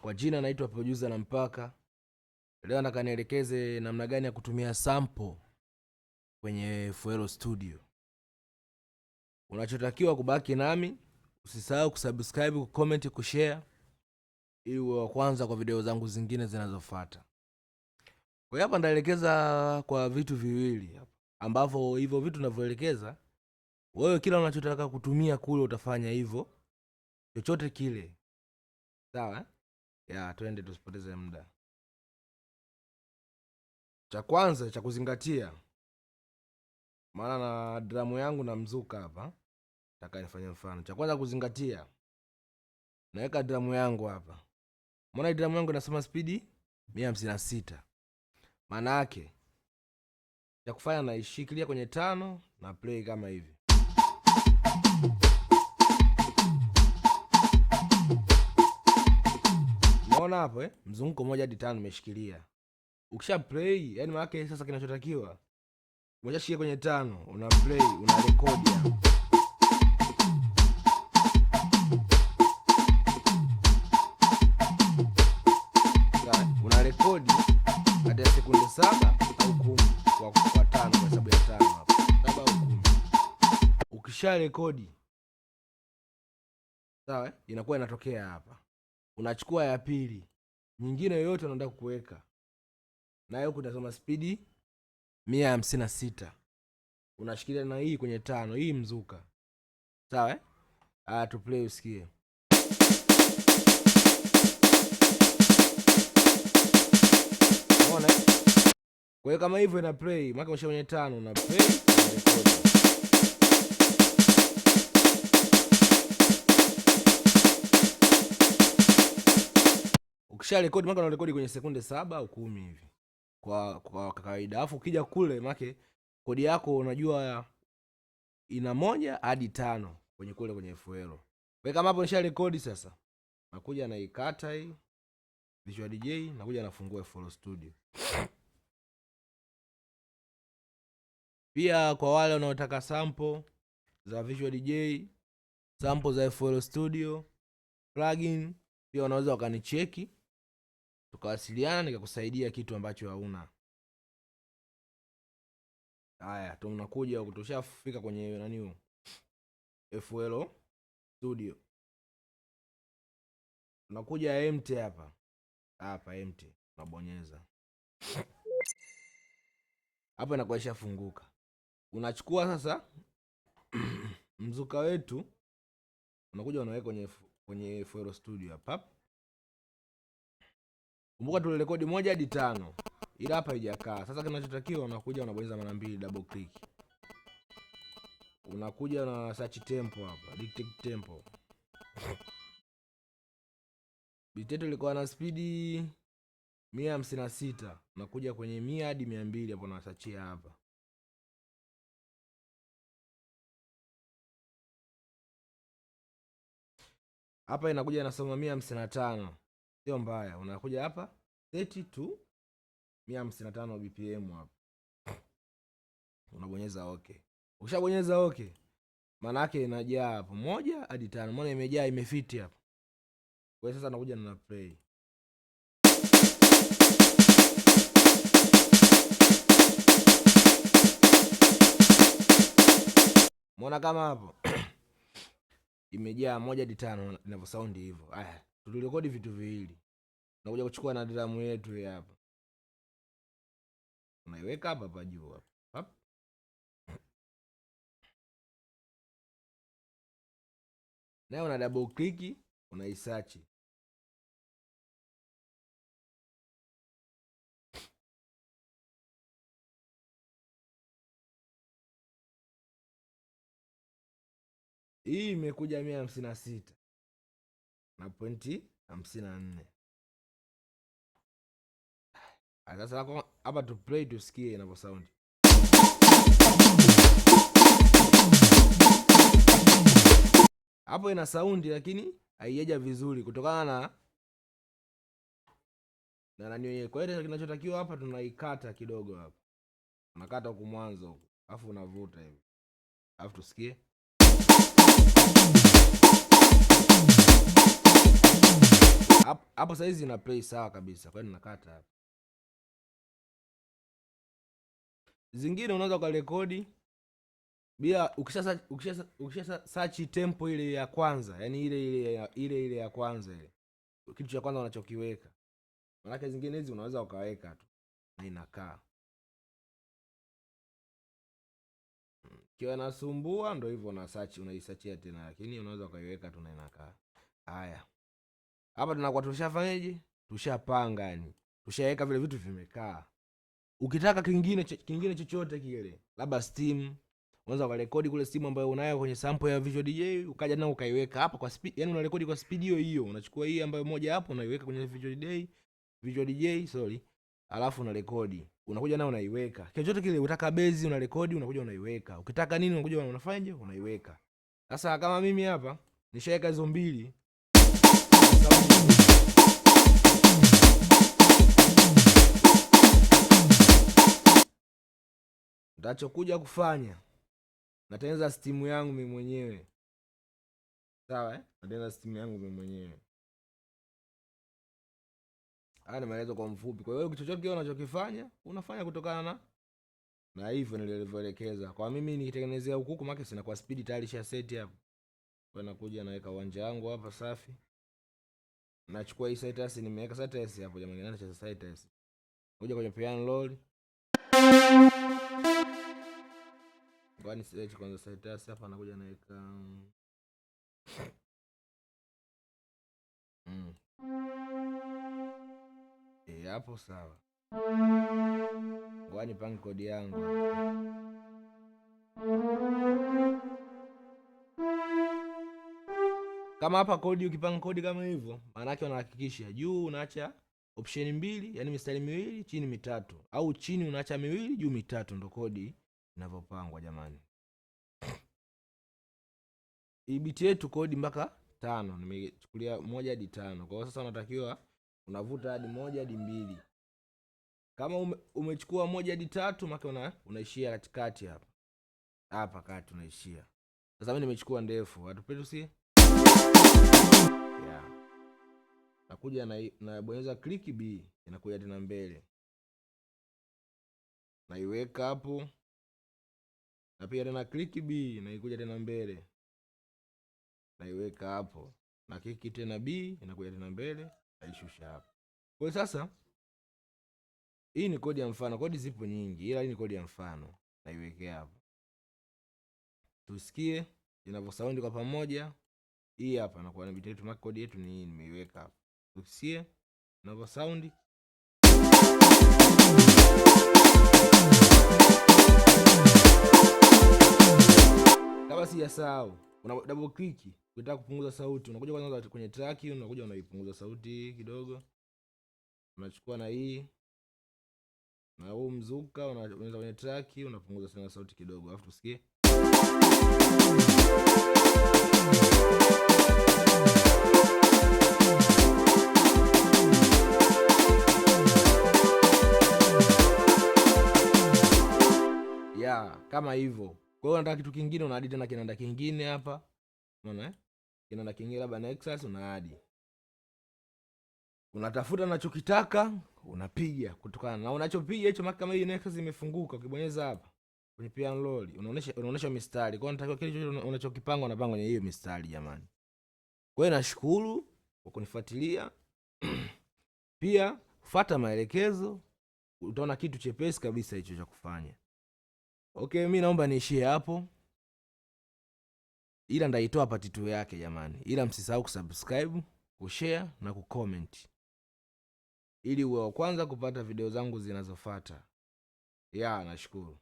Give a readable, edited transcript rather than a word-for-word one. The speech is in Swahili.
Kwa jina naitwa Producer na Mpaka. Leo nataka nielekeze namna gani ya kutumia sample kwenye FL Studio. Unachotakiwa kubaki nami, usisahau kusubscribe, kucomment, kushare ili uwe wa kwanza kwa video zangu zingine zinazofuata. Kwa hapa ndaelekeza kwa vitu viwili hapa, ambavyo hivyo vitu ninavyoelekeza wewe kila unachotaka kutumia kule utafanya hivyo chochote kile. Sawa? Twende tusipoteze muda. Cha kwanza cha kuzingatia, maana na dramu yangu na mzuka hapa, nataka nifanye mfano. Cha kwanza kuzingatia, naweka dramu yangu hapa. Maana dramu yangu inasema speed 156. Maana yake cha kufanya naishikilia kwenye 5 na play kama hivi. Unaona hapo mzunguko 1 hadi 5 nimeshikilia. Ukisha play, yani maana yake sasa kinachotakiwa umeshashikia kwenye 5, una play, una record hapo. Una record hadi ya sekunde 7 au 10 kwa 5 kwa sababu ya 5 hapo. 7 au 10. Ukisha record, sawa, inakuwa inatokea hapa. Unachukua ya pili, nyingine yoyote unataka kuweka, nayo kutasoma speed 156. Unashikilia na hii kwenye 5, hii mzuka. Sawa to play usikie. Unaona? Kwa hiyo kama hivyo ina play, maana umesha kwenye 5 una play na record. Ukisha record maana unarekodi kwenye sekunde 7 au 10 hivi. Kwa kawaida. Alafu ukija kule maana kodi yako unajua ina 1 hadi 5 kwenye kule kwenye FL. Kwa kama hapo nisha record sasa, nakuja na ikata hii Visual DJ, nakuja nafungua FL Studio. Pia kwa wale wanaotaka sample za Visual DJ, sample za FL Studio, plugin, pia wanaweza wakanicheki, tukawasiliana nikakusaidia kitu ambacho hauna. Haya, tunakuja kutoshafika kwenye nani FL Studio. Tunakuja empty hapa. Hapa empty, unabonyeza. Hapa inakuwa ishafunguka. Unachukua sasa mzuka wetu, unakuja unaweka kwenye FL Studio hapa. Kumbuka tulirekodi 1 hadi 5. Ila hapa haijakaa. Sasa kinachotakiwa unakuja unabonyeza mara 2 double click. Unakuja na search tempo hapa, dictate tempo. Beat yetu ilikuwa na speed 156. Unakuja kwenye 100 hadi 200 hapo na searchia hapa. Hapa inakuja inasoma 155. Sio mbaya. Unakuja hapa set to 155 BPM hapa. Unabonyeza okay. Ukishabonyeza okay, maana yake inajaa hapo 1 hadi 5. Maana imejaa, imefiti hapo. Kwa hiyo sasa nakuja na play. Muona kama hapo imejaa 1 hadi 5 inavyo sound hivyo. Haya, tulirekodi vitu viwili. Nakuja kuchukua na drum yetu hapa. Unaiweka hapa juu hapa. Na una double click, unaisearch. Hii imekuja 156 na pointi 54. Sasa hapa tu play tusikie inavyo sound. Hapo ina sound lakini haijaja vizuri kutokana na nani yenyewe. Kwa hiyo kinachotakiwa hapa tunaikata kidogo hapa. Unakata huko mwanzo huko. Alafu unavuta hivi. Alafu tusikie. hapo saizi ina play sawa kabisa, kwa hiyo ninakata hapa. Zingine unaweza ukarekodi bila ukisha search tempo ile ya kwanza, yani ile ya kwanza, ile kitu cha kwanza unachokiweka. Maana zingine hizi unaweza ukaweka tu na inakaa. Kiwa nasumbua ndo hivyo, na search unaisearchia tena, lakini unaweza ukaiweka tu na inakaa. Haya. Hapa tunakuwa tushafanyaje? Tushapanga, yani tushaweka vile vitu vimekaa. Ukitaka kingine chochote kile, labda Steam, unaweza ukarekodi kule Steam ambayo unayo kwenye sample ya Visual DJ, ukaja nao ukaiweka hapa kwa speed, yani unarekodi kwa speed hiyo. Unachukua hii ambayo moja hapo unaiweka kwenye Visual DJ, alafu unarekodi. Unakuja nao unaiweka. Chochote kile unataka base unarekodi, unakuja unaiweka. Ukitaka nini unakuja unafanyaje? Unaiweka. Sasa kama mimi hapa nishaweka hizo mbili. Nitachokuja kufanya, natengeneza Steam yangu mimi mwenyewe. Sawa Natengeneza Steam yangu mimi mwenyewe. Haya ni maelezo kwa mfupi. Kwa hiyo chochote kile unachokifanya, unafanya kutokana na hivyo nilivyoelekeza. Kwa mimi nikitengenezea huku maana sina kwa speed tayari sha set hapo. Kwa nakuja naweka uwanja wangu hapa safi. Nachukua hii Citus, nimeweka Citus hapo jamani, nani cha Citus. Kuja kwenye piano roll. Kwani select kwanza Citus hapa, nakuja naweka hapo sawa. Kwani pang kodi yangu. Kama hapa kodi, ukipanga kodi kama hivyo, maana yake unahakikisha juu unaacha option 2, yani mistari 2, chini 3, au chini unaacha 2, juu 3, ndo kodi inavyopangwa jamani. Hii beat yetu kodi mpaka 5, nimechukulia 1 hadi 5. Kwa hiyo sasa unatakiwa unavuta hadi 1 hadi 2. Kama umechukua 1 hadi 3, maana unaishia katikati hapa. Hapa kati unaishia. Sasa mimi nimechukua ndefu. Hatupetu si? Nakuja na bonyeza click B, inakuja tena mbele. Naiweka hapo. Na pia tena click B, inakuja tena mbele. Naiweka hapo. Na click tena B, inakuja tena mbele, naishusha hapo. Kwa sasa hii ni kodi ya mfano. Kodi zipo nyingi, ila hii ni kodi ya mfano. Naiwekea hapo. Tusikie inavyo sound kwa pamoja. Hii hapa nakuwa na beat yetu, mark kodi yetu ni hii, nimeiweka hapo. Tusikie inavyo sound. Kama sijasahau, una double click ukitaka kupunguza sauti. Unakuja kwanza kwenye track, unakuja unaipunguza sauti kidogo. Unachukua na hii na huu mzuka, unaweza kwenye track, unapunguza sana sauti kidogo, alafu tusikie. Kama hivyo. Kwa hiyo unataka kitu kingine, unaadi tena kinanda kingine hapa. Unaona kinanda kingine labda Nexus unaadi. Unatafuta unachokitaka, unapiga kutokana na unachopiga hicho. Kama hii Nexus imefunguka, ukibonyeza hapa kwenye piano roll unaonesha mistari. Kwa hiyo unatakiwa kile unachokipanga unapanga kwenye hiyo mistari jamani. Kwa hiyo nashukuru kwa kunifuatilia. Pia fuata maelekezo, utaona kitu chepesi kabisa hicho cha kufanya. Okay, mimi naomba niishie hapo. Ila ndaitoa part 2 yake jamani. Ila msisahau kusubscribe, kushare na kucomment, ili uwe wa kwanza kupata video zangu zinazofuata. Nashukuru.